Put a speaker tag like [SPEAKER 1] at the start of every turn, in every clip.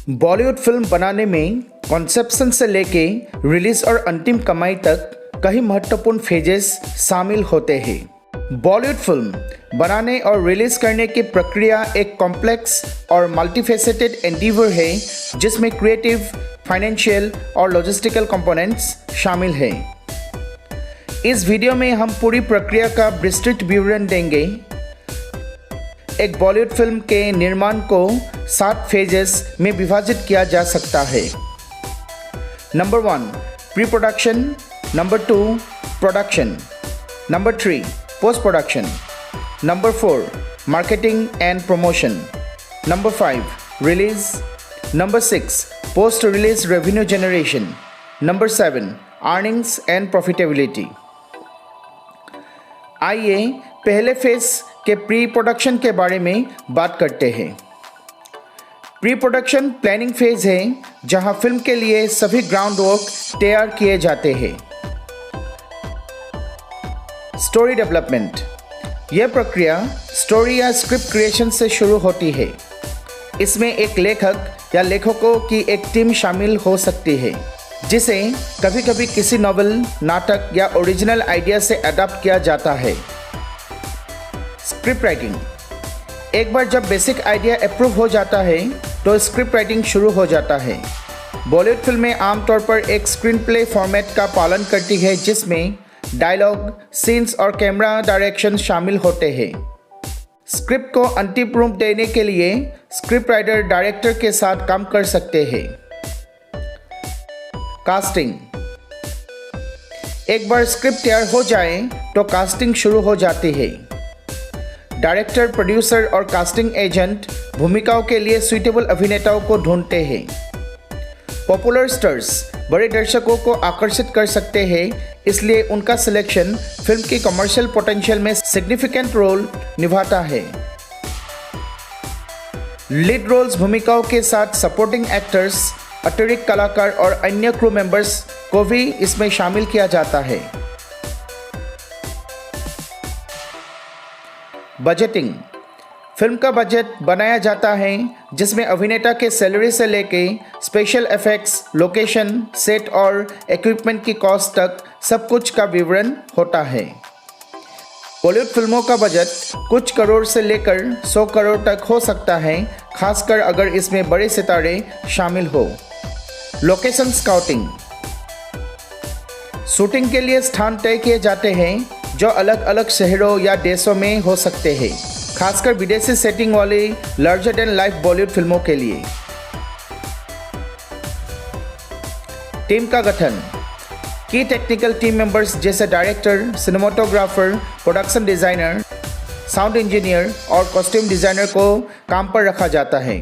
[SPEAKER 1] Bollywood film बनाने में conception से लेके रिलीज और अंतिम कमाई तक कई महत्वपूर्ण फेजेस शामिल होते हैं। बॉलीवुड फिल्म बनाने और रिलीज करने की प्रक्रिया एक कॉम्प्लेक्स और मल्टीफेसेटेड एंडीवर है जिसमें क्रिएटिव, फाइनेंशियल और लॉजिस्टिकल कंपोनेंट्स शामिल हैं। इस वीडियो में हम पूरी प्रक्रिया का विस्तृत विवरण देंगे। एक बॉलीवुड फिल्म के निर्माण को 7 फेजेस में विभाजित किया जा सकता है। Number 1 pre production, number 2 production, number 3 post production, number 4 marketing and promotion, number 5 release, number 6 post release revenue generation, number 7 earnings and profitability. आइए पहले फेज के प्री प्रोडक्शन के बारे में बात करते हैं। प्री प्रोडक्शन प्लानिंग फेज है जहां फिल्म के लिए सभी ग्राउंड वर्क तैयार किए जाते हैं। स्टोरी डेवलपमेंट, यह प्रक्रिया स्टोरी या स्क्रिप्ट क्रिएशन से शुरू होती है। इसमें एक लेखक या लेखकों की एक टीम शामिल हो सकती है जिसे कभी कभी किसी नॉवल, नाटक या ओरिजिनल आइडिया से अडॉप्ट किया जाता है। स्क्रिप्ट राइटिंग, एक बार जब बेसिक आइडिया अप्रूव हो जाता है तो स्क्रिप्ट राइटिंग शुरू हो जाता है। बॉलीवुड फिल्में आमतौर पर एक स्क्रीन प्ले फॉर्मेट का पालन करती है जिसमें डायलॉग, सीन्स और कैमरा डायरेक्शन शामिल होते हैं। स्क्रिप्ट को अंतिम रूप देने के लिए स्क्रिप्ट राइटर डायरेक्टर के साथ काम कर सकते हैं। कास्टिंग, एक बार स्क्रिप्ट तैयार हो जाए तो कास्टिंग शुरू हो जाती है। डायरेक्टर, प्रोड्यूसर और कास्टिंग एजेंट भूमिकाओं के लिए सुइटेबल अभिनेताओं को ढूंढते हैं। पॉपुलर स्टार्स बड़े दर्शकों को आकर्षित कर सकते हैं, इसलिए उनका सिलेक्शन फिल्म की कमर्शियल पोटेंशियल में सिग्निफिकेंट रोल निभाता है। लीड रोल्स भूमिकाओं के साथ सपोर्टिंग एक्टर्स, अतिरिक्त कलाकार और अन्य क्रू मेंबर्स को भी इसमें शामिल किया जाता है। बजटिंग, फिल्म का बजट बनाया जाता है जिसमें अभिनेता के सैलरी से लेके स्पेशल इफेक्ट्स, लोकेशन, सेट और इक्विपमेंट की कॉस्ट तक सब कुछ का विवरण होता है। बॉलीवुड फिल्मों का बजट कुछ करोड़ से लेकर 100 करोड़ तक हो सकता है, खासकर अगर इसमें बड़े सितारे शामिल हो। लोकेशन स्काउटिंग, शूटिंग के लिए स्थान तय किए जाते हैं जो अलग अलग शहरों या देशों में हो सकते हैं, खासकर विदेशी सेटिंग वाली लार्जर देन लाइफ बॉलीवुड फिल्मों के लिए। टीम का गठन, की टेक्निकल टीम मेंबर्स जैसे director, cinematographer, production designer, sound engineer और कॉस्ट्यूम डिजाइनर को काम पर रखा जाता है।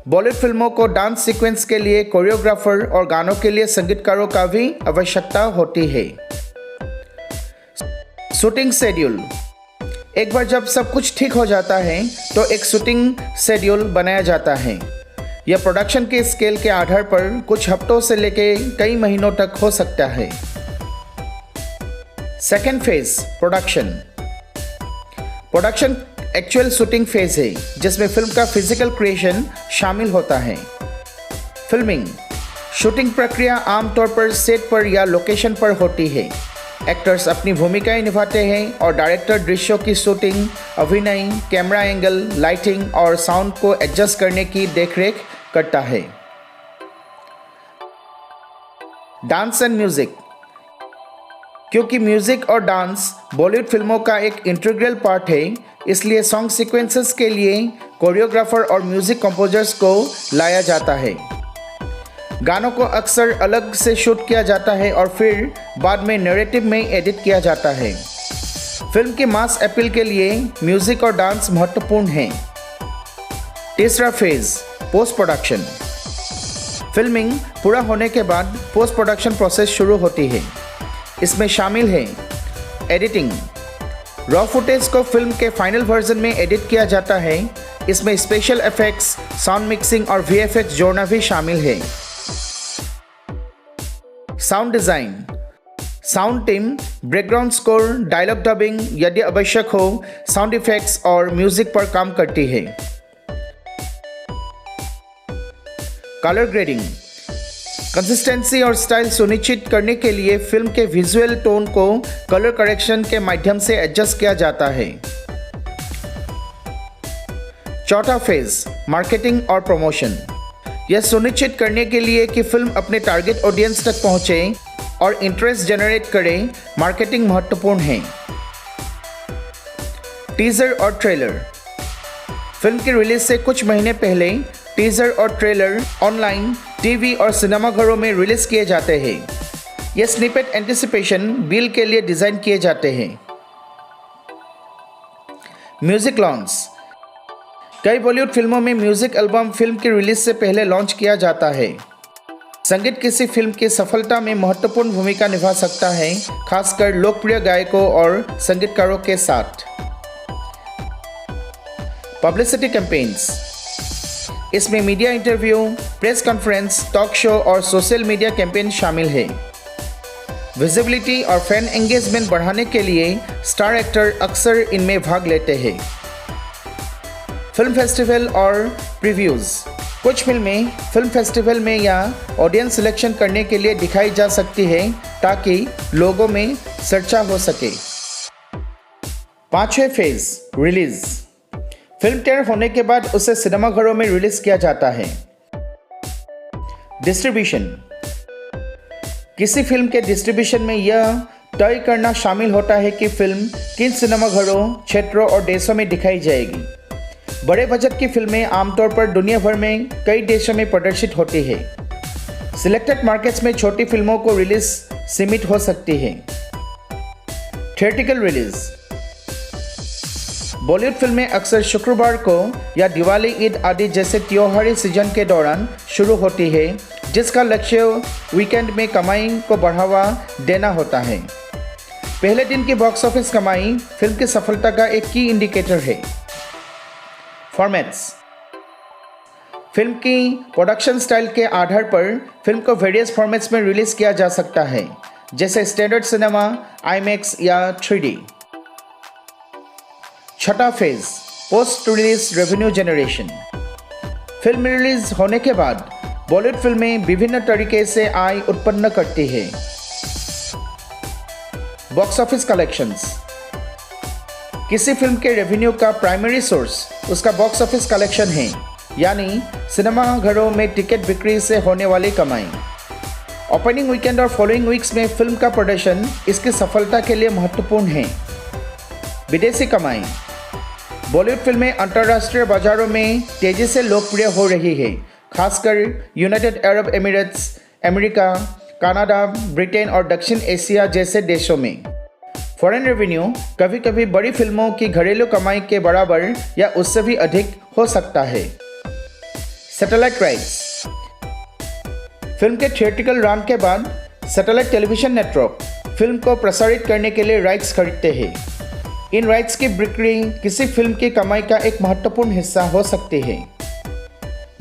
[SPEAKER 1] बॉलीवुड फिल्मों को डांस सीक्वेंस के लिए कोरियोग्राफर और गानों के लिए संगीतकारों का भी आवश्यकता होती है। शूटिंग शेड्यूल, एक बार जब सब कुछ ठीक हो जाता है तो एक शूटिंग शेड्यूल बनाया जाता है। यह प्रोडक्शन के स्केल के आधार पर कुछ हफ्तों से लेकर कई महीनों तक हो सकता है। Second phase production, production actual shooting phase है जिसमें फिल्म का फिजिकल क्रिएशन शामिल होता है। फिल्मिंग, शूटिंग प्रक्रिया आमतौर पर सेट पर या लोकेशन पर होती है। एक्टर्स अपनी भूमिकाएं निभाते हैं और डायरेक्टर दृश्यों की शूटिंग, अभिनय, कैमरा एंगल, लाइटिंग और साउंड को एडजस्ट करने की देखरेख करता है। डांस एंड म्यूजिक, क्योंकि म्यूजिक और डांस बॉलीवुड फिल्मों का एक इंटीग्रल पार्ट है, इसलिए सॉन्ग सीक्वेंसेस के लिए कोरियोग्राफर और म्यूजिक कंपोजर्स को लाया जाता है। गानों को अक्सर अलग से शूट किया जाता है और फिर बाद में नैरेटिव में एडिट किया जाता है। फिल्म के मास अपील के लिए म्यूजिक और डांस महत्वपूर्ण हैं। तीसरा फेज पोस्ट प्रोडक्शन, फिल्मिंग पूरा होने के बाद पोस्ट प्रोडक्शन प्रोसेस शुरू होती है। इसमें शामिल है एडिटिंग, रॉ फुटेज को फिल्म के फाइनल वर्जन में एडिट किया जाता है। इसमें स्पेशल इफेक्ट्स, साउंड मिक्सिंग और वीएफएक्स जोड़ना भी शामिल है। Sound design, sound team background score, dialogue dubbing, यदि आवश्यक हो साउंड इफेक्ट्स और म्यूजिक पर काम करती है। कलर ग्रेडिंग, कंसिस्टेंसी और स्टाइल सुनिश्चित करने के लिए फिल्म के विजुअल टोन को कलर करेक्शन के माध्यम से एडजस्ट किया जाता है। चौथा फेज, मार्केटिंग और प्रमोशन। यह सुनिश्चित करने के लिए कि फिल्म अपने टारगेट ऑडियंस तक पहुंचे और इंटरेस्ट जनरेट करे, मार्केटिंग महत्वपूर्ण है। टीजर और ट्रेलर। फिल्म की रिलीज से कुछ महीने पहले टीजर और ट्रेलर ऑनलाइन, टीवी और सिनेमाघरों में रिलीज किए जाते हैं। ये स्निपेट एंटिसिपेशन बिल के लिए डिजाइन किए जाते हैं। Music launch. कई बॉलीवुड फिल्मों में म्यूजिक एल्बम फिल्म की रिलीज से पहले लॉन्च किया जाता है। संगीत किसी फिल्म की सफलता में महत्वपूर्ण भूमिका निभा सकता है, खासकर लोकप्रिय गायकों और संगीतकारों के साथ। Publicity campaigns. इसमें media interview, press conference, talk show और सोशल मीडिया कैंपेन शामिल है। विजिबिलिटी और फैन एंगेजमेंट बढ़ाने के लिए स्टार एक्टर अक्सर इनमें भाग लेते हैं। फिल्म फेस्टिवल और प्रीव्यूज़। कुछ फिल्में फिल्म फेस्टिवल में या ऑडियंस सिलेक्शन करने के लिए दिखाई जा सकती है ताकि लोगों में चर्चा हो सके। पांचवें फेज, रिलीज। फिल्म तैयार होने के बाद उसे सिनेमाघरों में रिलीज किया जाता है। डिस्ट्रीब्यूशन। किसी फिल्म के डिस्ट्रीब्यूशन में यह तय करना शामिल होता है कि फिल्म किन सिनेमाघरों, क्षेत्रों और देशों में दिखाई जाएगी। बड़े बजट की फिल्में आमतौर पर दुनिया भर में कई देशों में प्रदर्शित होती है। सिलेक्टेड मार्केट्स में छोटी फिल्मों को रिलीज सीमित हो सकती है। Theatrical release. बॉलीवुड फिल्में अक्सर शुक्रवार को या दिवाली, ईद आदि जैसे त्योहारी सीजन के दौरान शुरू होती है, जिसका लक्ष्य वीकेंड में कमाई को बढ़ावा देना होता है। पहले दिन की बॉक्स ऑफिस कमाई फिल्म की सफलता का एक की इंडिकेटर है। फॉर्मेट्स। फिल्म की प्रोडक्शन स्टाइल के आधार पर फिल्म को वेरियस फॉर्मेट्स में रिलीज किया जा सकता है, जैसे स्टैंडर्ड सिनेमा, आईमैक्स या 3D। छठा phase, post release revenue generation. Film release होने के बाद बॉलीवुड फिल्में विभिन्न तरीके से आय उत्पन्न करती है। Box office collections. किसी फिल्म के रेवेन्यू का प्राइमरी सोर्स उसका बॉक्स ऑफिस कलेक्शन है, यानी सिनेमाघरों में टिकट बिक्री से होने वाली कमाई। ओपनिंग वीकेंड और फॉलोइंग वीक्स में फिल्म का प्रदर्शन इसकी सफलता के लिए महत्वपूर्ण है। विदेशी कमाई। बॉलीवुड फिल्में अंतर्राष्ट्रीय बाजारों में तेजी से लोकप्रिय हो रही है, खासकर United Arab Emirates, America, Canada, Britain और दक्षिण एशिया जैसे देशों में। फॉरेन रेवेन्यू कभी कभी बड़ी फिल्मों की घरेलू कमाई के बराबर या उससे भी अधिक हो सकता है। Satellite rights. फिल्म के थिएट्रिकल रन के बाद सैटेलाइट टेलीविजन नेटवर्क फिल्म को प्रसारित करने के लिए राइट्स खरीदते हैं। इन राइट्स की बिक्री किसी फिल्म की कमाई का एक महत्वपूर्ण हिस्सा हो सकती है।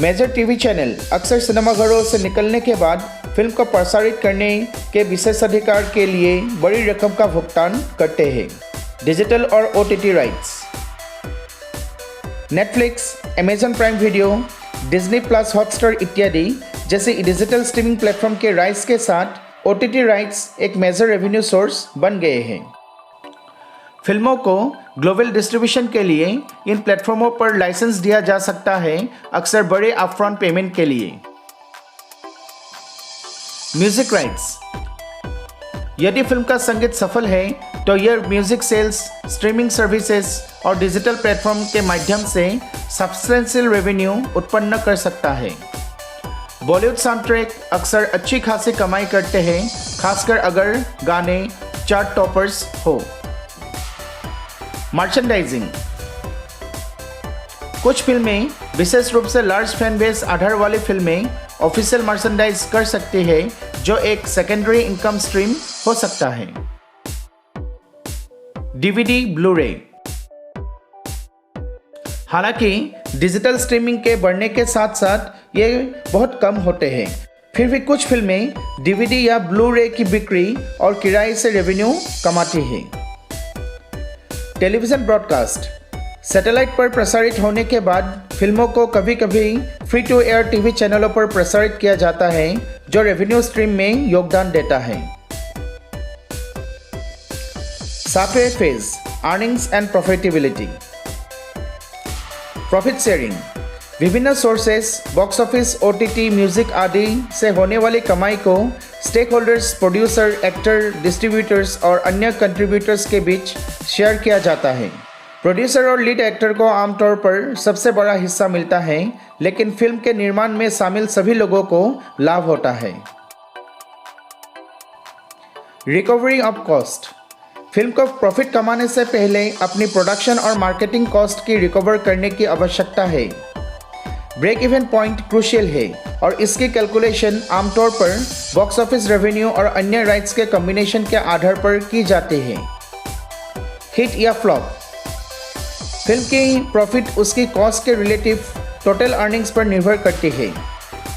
[SPEAKER 1] मेजर टीवी चैनल अक्सर सिनेमाघरों से निकलने के बाद फिल्म को प्रसारित करने के विशेषाधिकार के लिए बड़ी रकम का भुगतान करते हैं। डिजिटल और OTT rights. Netflix, Amazon prime video, Disney plus, Hotstar इत्यादि जैसे डिजिटल स्ट्रीमिंग प्लेटफॉर्म के राइट्स के साथ OTT राइट्स एक मेजर रेवेन्यू सोर्स बन गए हैं। फिल्मों को ग्लोबल डिस्ट्रीब्यूशन के लिए इन प्लेटफॉर्मों पर लाइसेंस दिया जा सकता है, अक्सर बड़े अपफ्रंट पेमेंट के लिए। Music rights. यदि फिल्म का संगीत सफल है तो यह म्यूजिक सेल्स, स्ट्रीमिंग सर्विसेज और डिजिटल प्लेटफॉर्म के माध्यम से सब्सटेंशियल रेवेन्यू उत्पन्न कर सकता है। बॉलीवुड साउंडट्रैक अक्सर अच्छी खासी कमाई करते हैं, खासकर अगर गाने चार्ट टॉपर्स हो। मर्चेंडाइजिंग। कुछ फिल्में, विशेष रूप से लार्ज फैन बेस आधार वाली फिल्में, ऑफिशियल मर्चेंडाइज कर सकती है, जो एक सेकेंडरी इनकम स्ट्रीम हो सकता है। DVD, Blu-ray. हालांकि डिजिटल स्ट्रीमिंग के बढ़ने के साथ साथ ये बहुत कम होते हैं, फिर भी कुछ फिल्में DVD या ब्लू-रे की बिक्री और किराए से रेवेन्यू कमाती हैं। Television broadcast. सैटेलाइट पर प्रसारित होने के बाद फिल्मों को कभी कभी फ्री टू एयर टीवी चैनलों पर प्रसारित किया जाता है जो रेवेन्यू स्ट्रीम में योगदान देता है। 7वें phase, earnings and profitability. Profit sharing. विभिन्न sources, box office, OTT, music आदि से होने वाली कमाई को stakeholders, producer, actor, distributors और अन्य कंट्रीब्यूटर्स के बीच शेयर किया जाता है। प्रोड्यूसर और लीड एक्टर को आमतौर पर सबसे बड़ा हिस्सा मिलता है, लेकिन फिल्म के निर्माण में शामिल सभी लोगों को लाभ होता है। Recovery of cost. फिल्म को प्रॉफिट कमाने से पहले अपनी प्रोडक्शन और मार्केटिंग कॉस्ट की रिकवर करने की आवश्यकता है। ब्रेक इवन पॉइंट क्रूशियल है और इसकी कैलकुलेशन आमतौर पर बॉक्स ऑफिस रेवेन्यू और अन्य राइट्स के कॉम्बिनेशन के आधार पर की जाती है। हिट या फ्लॉप। फिल्म की प्रॉफिट उसकी कॉस्ट के रिलेटिव टोटल अर्निंग्स पर निर्भर करती है।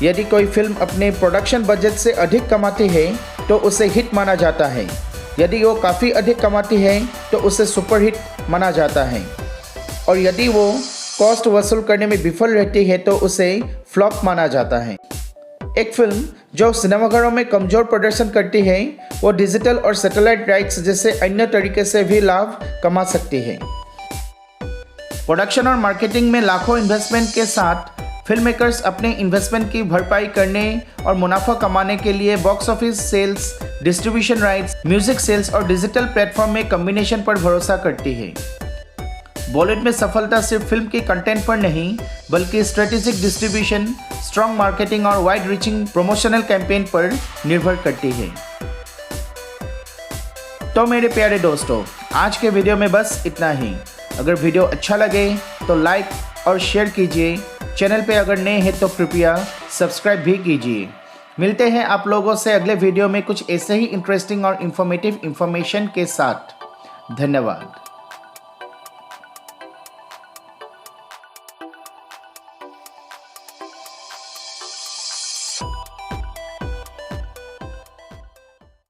[SPEAKER 1] यदि कोई फिल्म अपने प्रोडक्शन बजट से अधिक कमाती है तो उसे हिट माना जाता है। यदि वो काफ़ी अधिक कमाती है तो उसे सुपरहिट माना जाता है, और यदि वो कॉस्ट वसूल करने में विफल रहती है तो उसे फ्लॉप माना जाता है। एक फिल्म जो सिनेमाघरों में कमज़ोर प्रदर्शन करती है वो डिजिटल और सैटेलाइट राइट्स जैसे अन्य तरीके से भी लाभ कमा सकती है। प्रोडक्शन और मार्केटिंग में लाखों इन्वेस्टमेंट के साथ फिल्म मेकर्स अपने इन्वेस्टमेंट की भरपाई करने और मुनाफा कमाने के लिए box office sales, distribution rights, music sales और डिजिटल प्लेटफॉर्म में कॉम्बिनेशन पर भरोसा करती है। बॉलीवुड में सफलता सिर्फ फिल्म के कंटेंट पर नहीं बल्कि स्ट्रेटेजिक डिस्ट्रीब्यूशन, स्ट्रॉन्ग मार्केटिंग और वाइड रीचिंग प्रमोशनल कैंपेन पर निर्भर करती है। तो मेरे प्यारे दोस्तों, आज के वीडियो में बस इतना ही। अगर वीडियो अच्छा लगे तो लाइक और शेयर कीजिए। चैनल पे अगर नए हैं तो कृपया सब्सक्राइब भी कीजिए। मिलते हैं आप लोगों से अगले वीडियो में कुछ ऐसे ही इंटरेस्टिंग और इन्फॉर्मेटिव इंफॉर्मेशन के साथ। धन्यवाद।